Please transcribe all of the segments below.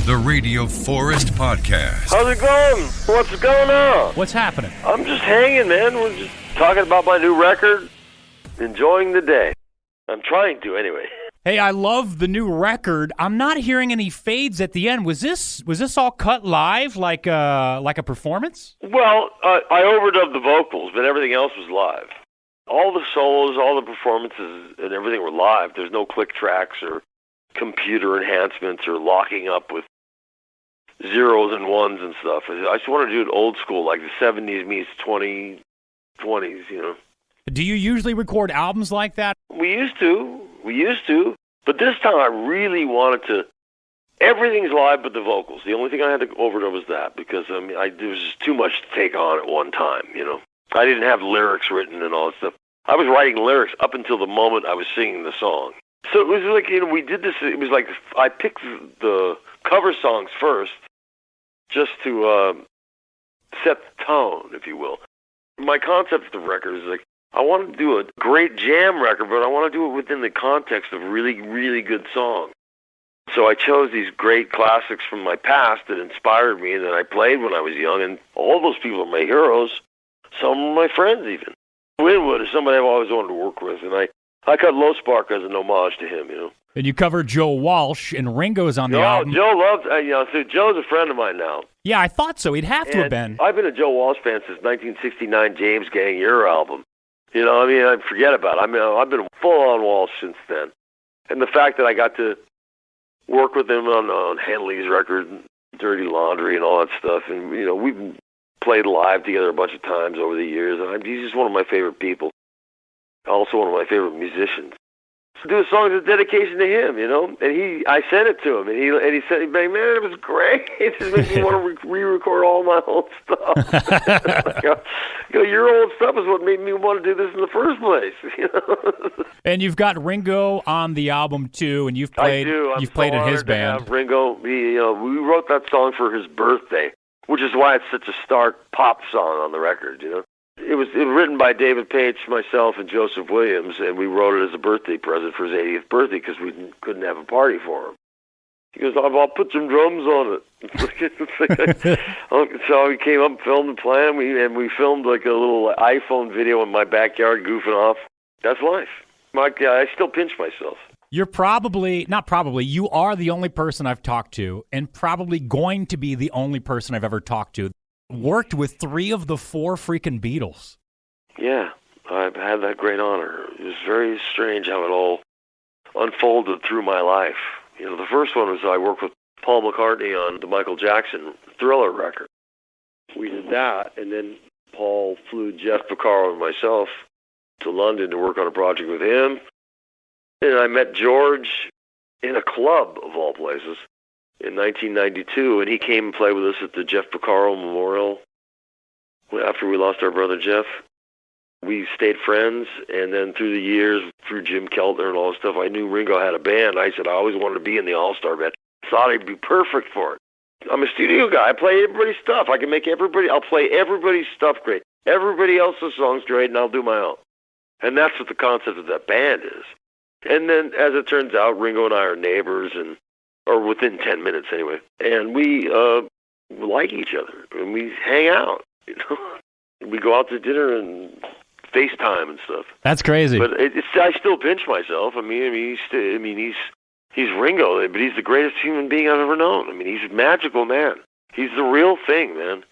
The Radio Forest Podcast. How's it going? What's going on? What's happening? I'm just hanging, man. We're just talking about my new record, enjoying the day. I'm trying to, anyway. Hey, I love the new record. I'm not hearing any fades at the end. Was this all cut live, like a performance? Well, I overdubbed the vocals, but everything else was live. All the solos, all the performances, and everything were live. There's no click tracks or computer enhancements or locking up with zeros and ones and stuff. I just want to do it old school, like the 70s meets 2020s, you know. Do you usually record albums like that? We used to, but this time I really wanted to. Everything's live but the vocals. The only thing I had to overdub was that, because there was just too much to take on at one time, you know. I didn't have lyrics written and all that stuff. I was writing lyrics up until the moment I was singing the song. So it was like, you know, we did this, it was like I picked the cover songs first just to set the tone, if you will. My concept of the record is like, I want to do a great jam record, but I want to do it within the context of really, really good songs. So I chose these great classics from my past that inspired me and that I played when I was young, and all those people are my heroes. Some are my friends, even. Winwood is somebody I've always wanted to work with, and I cut Low Spark as an homage to him, you know. And you covered Joe Walsh, and Ringo's on the album. Joe loves, so Joe's a friend of mine now. Yeah, I thought so. He'd have to have been. I've been a Joe Walsh fan since 1969 James Gang Your album. You know, I mean, I forget about it. I mean, I've been full-on Walsh since then. And the fact that I got to work with him on Henley's record, Dirty Laundry, and all that stuff, and, you know, we've played live together a bunch of times over the years, and he's just one of my favorite people. Also one of my favorite musicians. To do a song as a dedication to him, you know, and I sent it to him, and he said, "Man, it was great. It just makes me want to re-record all my old stuff." Your old stuff is what made me want to do this in the first place. You know? And you've got Ringo on the album too, and you've played. I do. You've played in his band. Ringo, we wrote that song for his birthday, which is why it's such a stark pop song on the record. You know. It was written by David Paich, myself, and Joseph Williams, and we wrote it as a birthday present for his 80th birthday because we couldn't have a party for him. He goes, I'll put some drums on it. So he came up and filmed the plan, and we filmed like a little iPhone video in my backyard goofing off. That's life. I still pinch myself. You're you are the only person I've talked to, and probably going to be the only person I've ever talked to. Worked with 3 of the 4 freaking Beatles. Yeah, I've had that great honor. It was very strange how it all unfolded through my life. You know, the first one was I worked with Paul McCartney on the Michael Jackson Thriller record. We did that, and then Paul flew Jeff Porcaro and myself to London to work on a project with him. And I met George in a club, of all places, in 1992, and he came and played with us at the Jeff Porcaro Memorial after we lost our brother Jeff. We stayed friends, and then through the years, through Jim Keltner and all that stuff, I knew Ringo had a band. I said I always wanted to be in the All-Star band. Thought he'd be perfect for it. I'm a studio guy. I play everybody's stuff. I'll play everybody's stuff great. Everybody else's songs great, and I'll do my own. And that's what the concept of that band is. And then, as it turns out, Ringo and I are neighbors, or within 10 minutes anyway. And we like each other, and we hang out, you know. We go out to dinner and FaceTime and stuff. That's crazy. But I still pinch myself. He's Ringo, but he's the greatest human being I've ever known. I mean, he's a magical man. He's the real thing, man.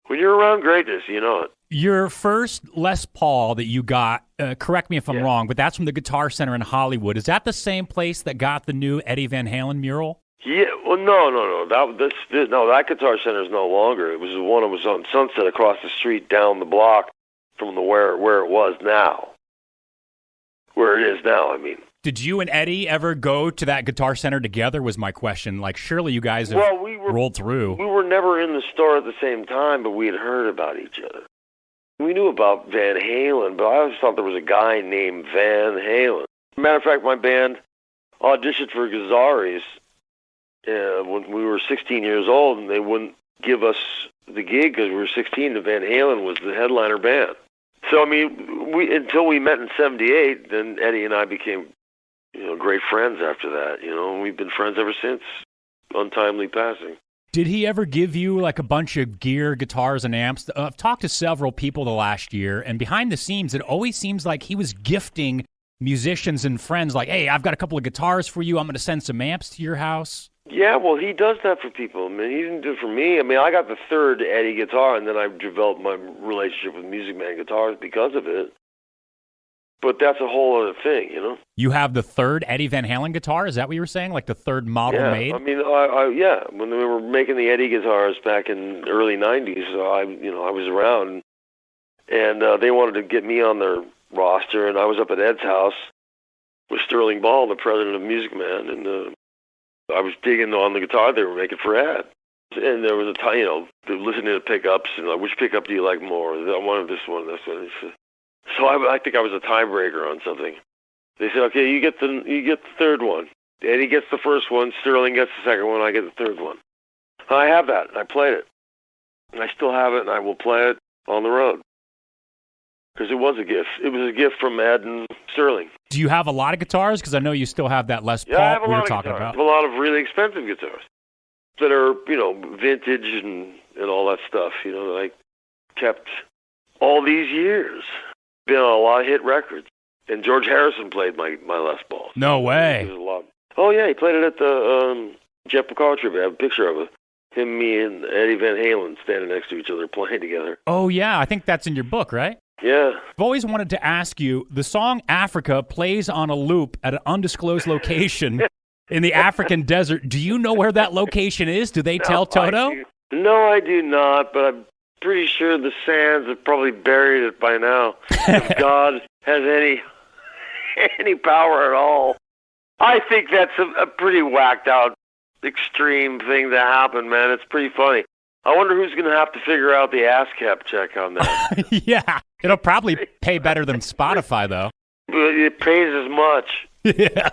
When you're around greatness, you know it. Your first Les Paul that you got, correct me if I'm wrong, but that's from the Guitar Center in Hollywood. Is that the same place that got the new Eddie Van Halen mural? Yeah, well, no. That Guitar Center is no longer. It was the one that was on Sunset across the street down the block from where it was now. Where it is now, I mean. Did you and Eddie ever go to that Guitar Center together, was my question. Like, surely you guys have rolled through. We were never in the store at the same time, but we had heard about each other. We knew about Van Halen, but I always thought there was a guy named Van Halen. Matter of fact, my band auditioned for Gutiars when we were 16 years old, and they wouldn't give us the gig because we were 16, and Van Halen was the headliner band. So, I mean, until we met in 78, then Eddie and I became great friends after that, and we've been friends ever since. untimely passing. Did he ever give you like a bunch of gear, guitars, and amps? I've talked to several people the last year, and behind the scenes, it always seems like he was gifting musicians and friends like, hey, I've got a couple of guitars for you. I'm going to send some amps to your house. Yeah, well, he does that for people. I mean, he didn't do it for me. I mean, I got the third Eddie guitar, and then I developed my relationship with Music Man Guitars because of it. But that's a whole other thing, you know? You have the third Eddie Van Halen guitar? Is that what you were saying? Like the third model made? I mean, yeah. When we were making the Eddie guitars back in the early 90s, I was around, and they wanted to get me on their roster, and I was up at Ed's house with Sterling Ball, the president of Music Man, and I was digging on the guitar they were making for Ed. And there was a time, listening to pickups, and like, which pickup do you like more? I wanted this one, this one. So I think I was a tiebreaker on something. They said, okay, you get the third one. Eddie gets the first one, Sterling gets the second one, I get the third one. I have that, and I played it. And I still have it, and I will play it on the road. Because it was a gift. It was a gift from Ed and Sterling. Do you have a lot of guitars? Because I know you still have that Les Paul I have a we were lot of talking guitars. about. I have a lot of really expensive guitars that are, vintage and all that stuff, that I kept all these years. Been on a lot of hit records. And George Harrison played my Les Paul. No way. Oh, yeah, he played it at the Jeff Porcaro tribute. I have a picture of it. Him, me, and Eddie Van Halen standing next to each other playing together. Oh, yeah. I think that's in your book, right? Yeah. I've always wanted to ask you, the song Africa plays on a loop at an undisclosed location in the African desert. Do you know where that location is? Do they tell Toto? No, I do not, but I'm pretty sure the Sands have probably buried it by now. If God has any power at all. I think that's a pretty whacked out, extreme thing to happen, man. It's pretty funny. I wonder who's going to have to figure out the ASCAP check on that. Yeah. It'll probably pay better than Spotify, though. But it pays as much. Yeah.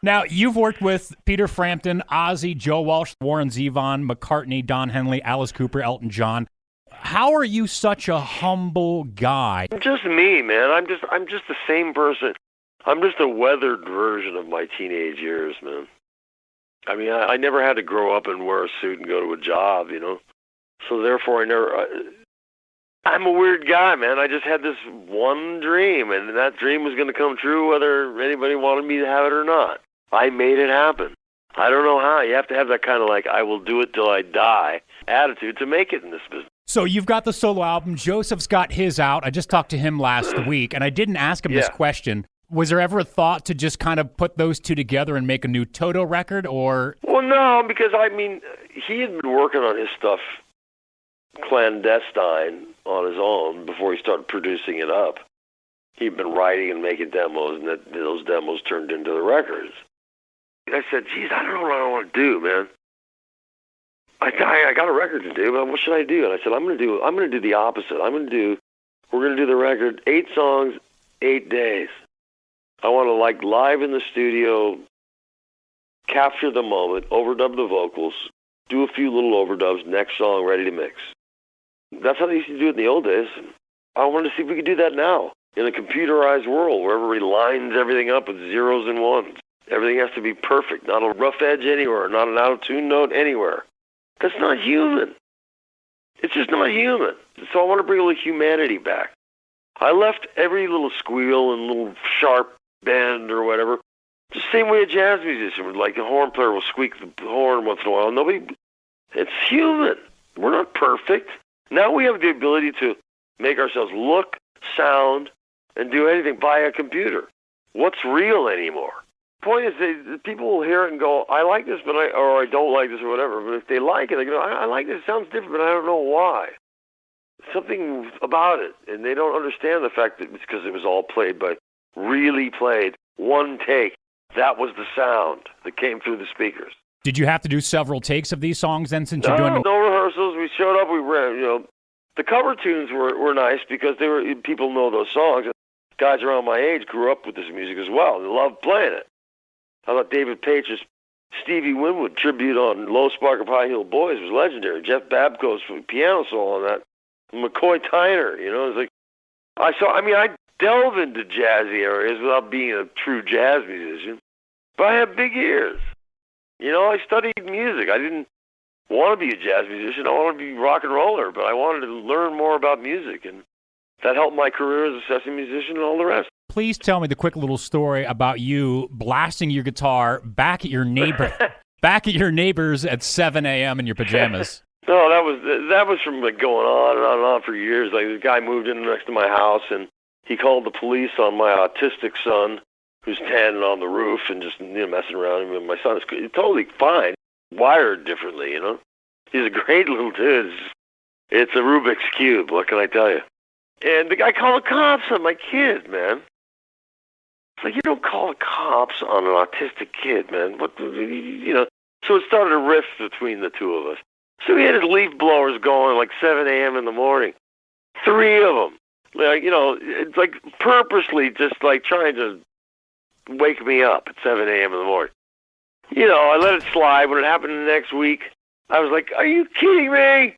Now, you've worked with Peter Frampton, Ozzy, Joe Walsh, Warren Zevon, McCartney, Don Henley, Alice Cooper, Elton John. How are you such a humble guy? Just me, man. I'm just the same person. I'm just a weathered version of my teenage years, man. I mean, I never had to grow up and wear a suit and go to a job, So therefore, I'm a weird guy, man. I just had this one dream, and that dream was going to come true whether anybody wanted me to have it or not. I made it happen. I don't know how. You have to have that kind of I will do it till I die attitude to make it in this business. So you've got the solo album. Joseph's got his out. I just talked to him last week, and I didn't ask him this question. Was there ever a thought to just kind of put those two together and make a new Toto record, or? Well, no, because, he had been working on his stuff clandestine on his own before he started producing it up. He'd been writing and making demos, and those demos turned into the records. I said, geez, I don't know what I want to do, man. I got a record to do, but what should I do? And I said, I'm going to do the opposite. We're going to do the record, 8 songs, 8 days. I want to, live in the studio, capture the moment, overdub the vocals, do a few little overdubs, next song, ready to mix. That's how they used to do it in the old days. I wanted to see if we could do that now in a computerized world where everybody lines everything up with zeros and ones. Everything has to be perfect, not a rough edge anywhere, not an out-of-tune note anywhere. That's not human. It's just not human. So I want to bring a little humanity back. I left every little squeal and little sharp bend or whatever. The same way a jazz musician would, the horn player will squeak the horn once in a while. It's human. We're not perfect. Now we have the ability to make ourselves look, sound, and do anything by a computer. What's real anymore? The point is that people will hear it and go, I like this, or I don't like this or whatever. But if they like it, they go, I like this. It sounds different, but I don't know why. Something about it. And they don't understand the fact that it's because it was all really played, one take. That was the sound that came through the speakers. Did you have to do several takes of these songs then since you're doing them? No rehearsals. We showed up, we ran, The cover tunes were nice because people know those songs. Guys around my age grew up with this music as well. They loved playing it. I thought David Page's Stevie Winwood tribute on Low Spark of High Heel Boys was legendary. Jeff Babco's piano solo on that. McCoy Tyner, it's I delve into jazzy areas without being a true jazz musician. But I have big ears. I studied music. I didn't want to be a jazz musician. I wanted to be rock and roller, but I wanted to learn more about music, and that helped my career as a session musician and all the rest. Please tell me the quick little story about you blasting your guitar back at your neighbors at 7 a.m. in your pajamas. No, that was from like going on and on and on for years. Like, this guy moved in next to my house, and he called the police on my autistic son, who's 10 and on the roof and just messing around. And my son is totally fine, wired differently. He's a great little dude. It's a Rubik's Cube. What can I tell you? And the guy called the cops on my kid, man. It's like, you don't call the cops on an autistic kid, man. So it started a rift between the two of us. So he had his leaf blowers going like 7 a.m. in the morning. 3 of them. It's like purposely just like trying to wake me up at 7 a.m. in the morning. I let it slide. When it happened the next week, I was like, are you kidding me?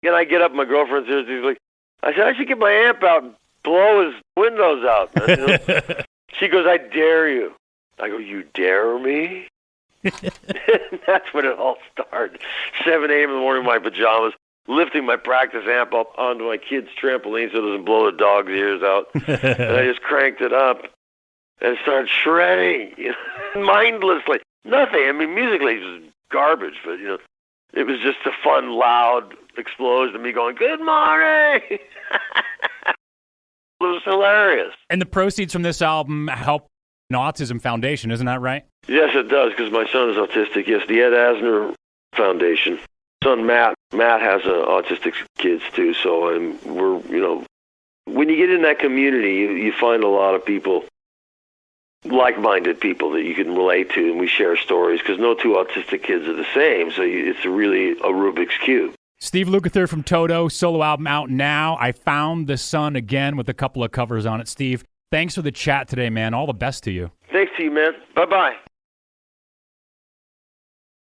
And I get up, my girlfriend's here, she's like, I said, I should get my amp out and blow his windows out. She goes, I dare you. I go, you dare me? That's when it all started. 7 a.m. in the morning in my pajamas, lifting my practice amp up onto my kid's trampoline so it doesn't blow the dog's ears out. And I just cranked it up and started shredding, mindlessly. Nothing. I mean, musically it was garbage, but, it was just a fun, loud explosion of me going, good morning! It was hilarious. And the proceeds from this album help an autism foundation, isn't that right? Yes, it does, because my son is autistic. Yes, the Ed Asner Foundation. Son Matt has autistic kids too, so we're, when you get in that community, you find a lot of people, like-minded people that you can relate to, and we share stories, because no two autistic kids are the same, so it's really a Rubik's Cube. Steve Lukather from Toto, solo album out now. I Found the Sun again with a couple of covers on it. Steve, thanks for the chat today, man. All the best to you. Thanks to you, man. Bye-bye.